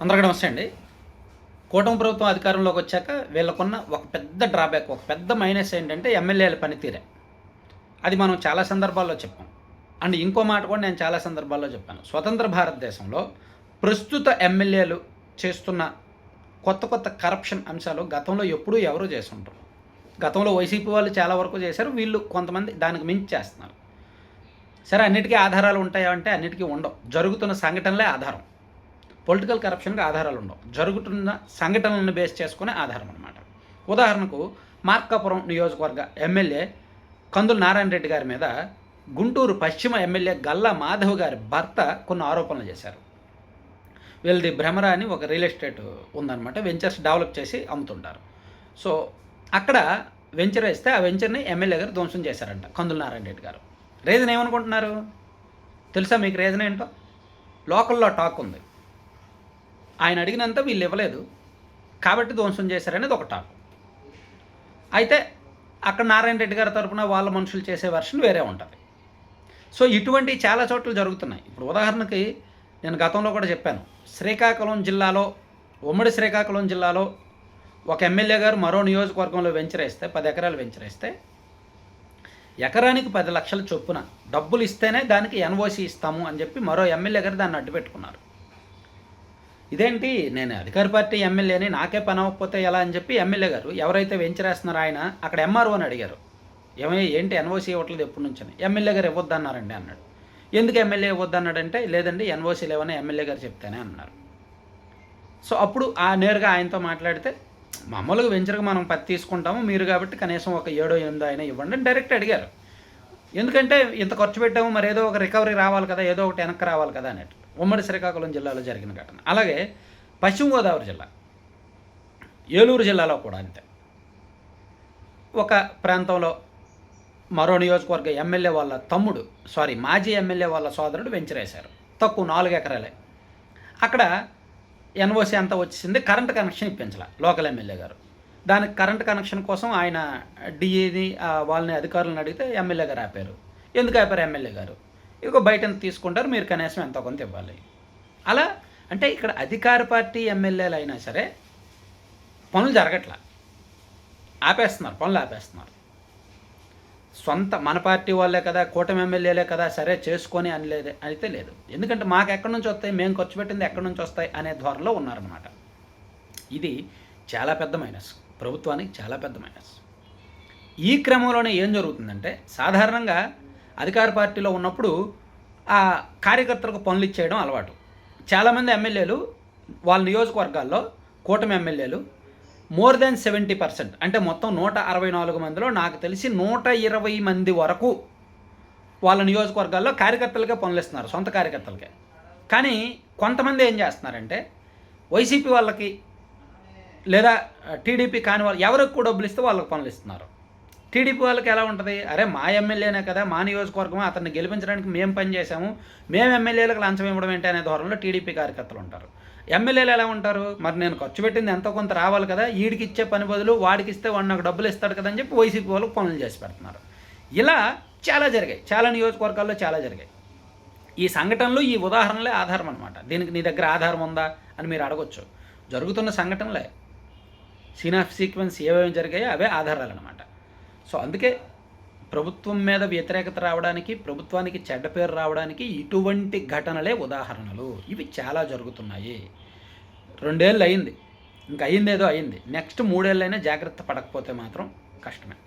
అందరికీ నమస్తే అండి. కూటమి ప్రభుత్వం అధికారంలోకి వచ్చాక వీళ్ళకున్న ఒక పెద్ద డ్రాబ్యాక్, ఒక పెద్ద మైనస్ ఏంటంటే ఎమ్మెల్యేల పనితీరే. అది మనం చాలా సందర్భాల్లో చెప్పాం. అండ్ ఇంకో మాట కూడా నేను చాలా సందర్భాల్లో చెప్పాను. స్వతంత్ర భారతదేశంలో ప్రస్తుత ఎమ్మెల్యేలు చేస్తున్న కొత్త కొత్త కరప్షన్ అంశాలు గతంలో ఎప్పుడూ ఎవరూ చేసుంటారు. గతంలో వైసీపీ వాళ్ళు చాలా వరకు చేశారు. వీళ్ళు కొంతమంది దానికి మించి చేస్తున్నారు. సరే, అన్నిటికీ ఆధారాలు ఉంటాయా అంటే అన్నిటికీ ఉండవు. జరుగుతున్న సంఘటనలే ఆధారం. పొలిటికల్ కరప్షన్కి ఆధారాలు ఉండవు. జరుగుతున్న సంఘటనలను బేస్ చేసుకునే ఆధారం అనమాట. ఉదాహరణకు మార్కాపురం నియోజకవర్గ ఎమ్మెల్యే కందుల నారాయణ రెడ్డి గారి మీద గుంటూరు పశ్చిమ ఎమ్మెల్యే గల్లా మాధవ్ గారి భర్త కొన్ని ఆరోపణలు చేశారు. వీళ్ళది భ్రమర అని ఒక రియల్ ఎస్టేట్ ఉందన్నమాట. వెంచర్స్ డెవలప్ చేసి అమ్ముతుంటారు. సో అక్కడ వెంచర్ వేస్తే ఆ వెంచర్ని ఎమ్మెల్యే గారు ధ్వంసం చేశారంట కందుల నారాయణ రెడ్డి గారు. రీజన్ ఏమనుకుంటున్నారు తెలుసా మీకు? రీజన్ ఏంటో లోకల్లో టాక్ ఉంది. ఆయన అడిగినంత వీళ్ళు ఇవ్వలేదు కాబట్టి ధ్వంసం చేశారనేది ఒక టాక్. అయితే అక్కడ నారాయణ రెడ్డి గారి తరపున వాళ్ళ మనుషులు చేసే వర్షన్ వేరే ఉంటుంది. సో ఇటువంటి చాలా చోట్ల జరుగుతున్నాయి. ఇప్పుడు ఉదాహరణకి నేను గతంలో కూడా చెప్పాను. శ్రీకాకుళం జిల్లాలో, ఉమ్మడి శ్రీకాకుళం జిల్లాలో ఒక ఎమ్మెల్యే గారు మరో నియోజకవర్గంలో వెంచర్ వేస్తే, 10 ఎకరాలు వెంచర్ వేస్తే ఎకరానికి 10 లక్షల చొప్పున డబ్బులు ఇస్తేనే దానికి ఎన్ఓసి ఇస్తాము అని చెప్పి మరో ఎమ్మెల్యే గారు దాన్ని అడ్డుపెట్టుకున్నారు. ఇదేంటి, నేను అధికార పార్టీ ఎమ్మెల్యేని, నాకే పని అవ్వకపోతే ఎలా అని చెప్పి ఎమ్మెల్యే గారు ఎవరైతే వెంచర్ వేస్తున్నారో ఆయన అక్కడ ఎంఆర్ఓ అని అడిగారు. ఏంటి ఎన్ఓసి ఇవ్వట్లేదు ఎప్పటి నుంచి అని. ఎమ్మెల్యే గారు ఇవ్వద్దన్నారండి అన్నాడు. ఎందుకు ఎమ్మెల్యే ఇవ్వద్దన్నాడంటే లేదండి ఎన్ఓసి లేవని ఎమ్మెల్యే గారు చెప్తేనే అన్నారు. సో అప్పుడు నేరుగా ఆయనతో మాట్లాడితే మామూలుగా వెంచర్కి మనం 10 తీసుకుంటాము, మీరు కాబట్టి కనీసం ఒక 7-8 అయినా ఇవ్వండి అని డైరెక్ట్ అడిగారు. ఎందుకంటే ఇంత ఖర్చు పెట్టాము, మరి ఏదో ఒక రికవరీ రావాలి కదా, ఏదో ఒకటి వెనక్కి రావాలి కదా అన్నట్టు. ఉమ్మడి శ్రీకాకుళం జిల్లాలో జరిగిన ఘటన. అలాగే పశ్చిమ గోదావరి జిల్లా, ఏలూరు జిల్లాలో కూడా అంతే. ఒక ప్రాంతంలో మరో నియోజకవర్గ ఎమ్మెల్యే వాళ్ళ తమ్ముడు, మాజీ ఎమ్మెల్యే వాళ్ళ సోదరుడు వెంచర్ వేశారు. తక్కువ 4 ఎకరాలే. అక్కడ ఎన్ఓసి అంతా వచ్చేసింది. కరెంట్ కనెక్షన్ ఇప్పించాల లోకల్ ఎమ్మెల్యే గారు. దానికి కరెంట్ కనెక్షన్ కోసం ఆయన డిఈని వాళ్ళని అధికారులను అడిగితే ఎమ్మెల్యే గారు ఆపారు. ఎందుకు ఆపారు ఎమ్మెల్యే గారు? ఇక బయట తీసుకుంటారు, మీరు కనీసం ఎంతో కొంత ఇవ్వాలి. అలా అంటే ఇక్కడ అధికార పార్టీ ఎమ్మెల్యేలు అయినా సరే పనులు జరగట్లా, పనులు ఆపేస్తున్నారు. సొంత మన పార్టీ వాళ్ళే కదా, కూటమి ఎమ్మెల్యేలే కదా, సరే చేసుకొని అని అయితే లేదు. ఎందుకంటే మాకు ఎక్కడి నుంచి వస్తాయి, మేము ఖర్చు పెట్టింది ఎక్కడి నుంచి వస్తాయి అనే ధోరణిలో ఉన్నారన్నమాట. ఇది చాలా పెద్ద మైనస్, ప్రభుత్వానికి చాలా పెద్ద మైనస్. ఈ క్రమంలోనే ఏం జరుగుతుందంటే, సాధారణంగా అధికార పార్టీలో ఉన్నప్పుడు ఆ కార్యకర్తలకు పనులు ఇచ్చేయడం అలవాటు. చాలామంది ఎమ్మెల్యేలు వాళ్ళ నియోజకవర్గాల్లో, కూటమి ఎమ్మెల్యేలు మోర్ దాన్ 70%, అంటే మొత్తం 164 మందిలో నాకు తెలిసి 120 మంది వరకు వాళ్ళ నియోజకవర్గాల్లో కార్యకర్తలకే పనులు ఇస్తున్నారు, సొంత కార్యకర్తలకే. కానీ కొంతమంది ఏం చేస్తున్నారంటే వైసీపీ వాళ్ళకి లేదా టీడీపీ కాని వాళ్ళు ఎవరికి కూడా డబ్బులు ఇస్తే వాళ్ళకి పనులు ఇస్తున్నారు. టీడీపీ వాళ్ళకి ఎలా ఉంటుంది, అరే మా ఎమ్మెల్యేనే కదా, మా నియోజకవర్గం, అతన్ని గెలిపించడానికి మేము పని చేశాము, మేము ఎమ్మెల్యేలకు లంచం ఇవ్వడం ఏంటి అనే ధోరణిలో టీడీపీ కార్యకర్తలు ఉంటారు. ఎమ్మెల్యేలు ఎలా ఉంటారు, మరి నేను ఖర్చు పెట్టింది ఎంతో కొంత రావాలి కదా, వీడికి ఇచ్చే పని బదులు వాడికి ఇస్తే వాడు నాకు డబ్బులు ఇస్తాడు కదా అని చెప్పి వైసీపీ వాళ్ళకి పనులు చేసి పెడుతున్నారు. ఇలా చాలా జరిగాయి, చాలా నియోజకవర్గాల్లో చాలా జరిగాయి. ఈ సంఘటనలు, ఈ ఉదాహరణలే ఆధారం అనమాట. దీనికి నీ దగ్గర ఆధారం ఉందా అని మీరు అడగొచ్చు. జరుగుతున్న సంఘటనలే, సీన్ ఆఫ్ సీక్వెన్స్ ఏమేమి జరిగాయో అవే ఆధారాలు అనమాట. సో అందుకే ప్రభుత్వం మీద వ్యతిరేకత రావడానికి, ప్రభుత్వానికి చెడ్డ పేరు రావడానికి ఇటువంటి ఘటనలే ఉదాహరణలు. ఇవి చాలా జరుగుతున్నాయి. 2 ఏళ్ళు అయింది, ఇంకా అయిందేదో అయింది. నెక్స్ట్ 3 ఏళ్ళైనా జాగ్రత్త పడకపోతే మాత్రం కష్టమే.